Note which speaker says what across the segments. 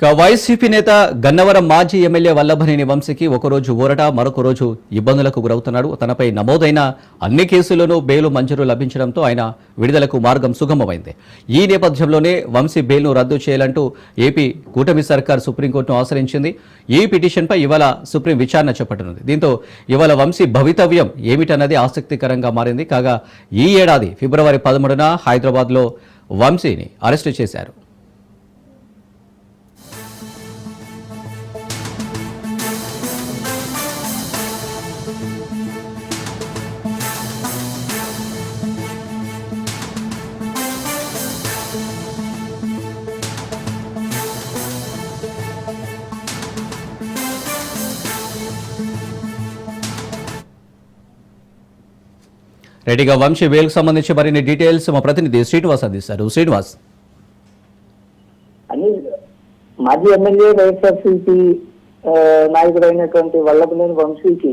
Speaker 1: YCP నేత గన్నవరం మాజీ MLA Vallabhaneni వంశీకి ఒకరోజు ఊరట మరొక రోజు ఇబ్బందులకు గురవుతున్నాడు. తనపై నమోదైన అన్ని కేసుల్లోనూ బెయిల్ మంజూరు లభించడంతో ఆయన విడుదలకు మార్గం సుగమమైంది. ఈ నేపథ్యంలోనే వంశీ బెయిల్ను రద్దు చేయాలంటూ ఏపీ కూటమి సర్కార్ సుప్రీంకోర్టును ఆశ్రయించింది. ఈ పిటిషన్పై ఇవాళ సుప్రీం విచారణ చేపట్టనుంది. దీంతో ఇవాళ వంశీ భవితవ్యం ఏమిటన్నది ఆసక్తికరంగా మారింది. కాగా ఈ ఏడాది ఫిబ్రవరి 13న హైదరాబాద్లో వంశీని అరెస్టు చేశారు. రెడీగా వంశీ బెయిల్కు సంబంధించి మరిన్ని డీటెయిల్స్ మా ప్రతినిధి శ్రీనివాస్ అందిస్తారు. శ్రీనివాస్,
Speaker 2: అని మాజీ ఎమ్మెల్యే వైఎస్ఆర్సీపీ నాయకుడైనటువంటి వల్లభనేని వంశీకి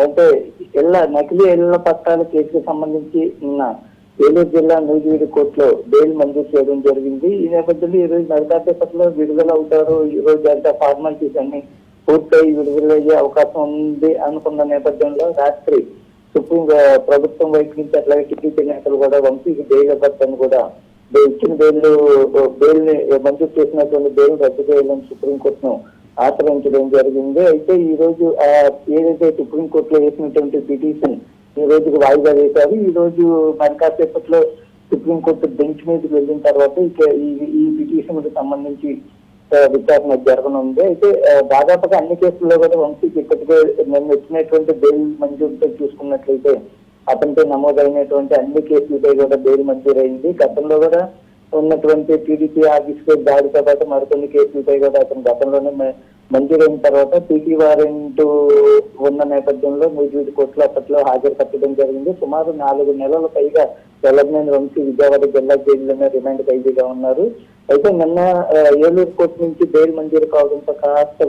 Speaker 2: అంటే నకిలీ ఇళ్ల పట్టాల కేసుకు సంబంధించి నిన్న ఏలూరు జిల్లా నూజివీడు కోర్టులో బెయిల్ మంజూరు చేయడం జరిగింది. ఈ నేపథ్యంలో ఈ రోజు నడిదాటలో విడుదల అవుతారు. ఈ రోజు అంతా ఫార్మాలిటీస్ అన్ని పూర్తయి విడుదలయ్యే అవకాశం ఉంది అనుకున్న నేపథ్యంలో రాత్రి సుప్రీం ప్రభుత్వం వైపు నుంచి అట్లాగే టీడీపీ నేతలు కూడా వంశీకి బెయిల్ ఇవ్వచ్చని కూడా ఇచ్చిన బెయిల్ ని మంజూరు చేసినటువంటి బెయిల్ రద్దు చేయాలని సుప్రీంకోర్టును ఆశ్రయించడం జరిగింది. అయితే ఈ రోజు ఏదైతే సుప్రీంకోర్టులో వేసినటువంటి పిటిషన్ ఈ రోజుకి వాయిదా వేశారు. ఈ రోజు మరి కాసేపట్లో సుప్రీంకోర్టు బెంచ్ మీదకి వెళ్ళిన తర్వాత ఇక ఈ పిటిషన్ కు సంబంధించి విచారణ జరగనుంది. అయితే దాదాపుగా అన్ని కేసుల్లో కూడా వంశీకి ఇప్పటికే మేము వచ్చినటువంటి బెయిల్ మంజూరుతో చూసుకున్నట్లయితే అతనిపై నమోదైనటువంటి అన్ని కేసులపై కూడా బెయిల్ మంజూరైంది. గతంలో కూడా ఉన్నటువంటి టీడీపీ ఆఫీస్ పై దాడితో పాటు మరికొన్ని కేసులపై కూడా అతను గతంలోనే మంజూరైన తర్వాత పీటీ వారెంట్ ఉన్న నేపథ్యంలో నూజివీడు కోర్టులో అప్పట్లో హాజరు పట్టడం జరిగింది. సుమారు 4 నెలల పైగా వల్లభనేని వంశీ విజయవాడ జిల్లా జైల్లోనే రిమాండ్ ఖైదీగా ఉన్నారు. అయితే నిన్న ఏలూరు కోర్టు నుంచి బెయిల్ మంజూరు కావడంతో కాస్త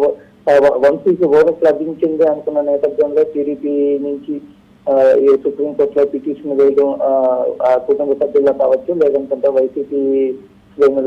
Speaker 2: వంశీకి ఓరస్ లభించింది అనుకున్న నేపథ్యంలో టీడీపీ నుంచి సుప్రీంకోర్టులో పిటిషన్ వేయడం కుటుంబ సభ్యుల్లో కావచ్చు, లేదంటే వైసీపీ శ్రేణుల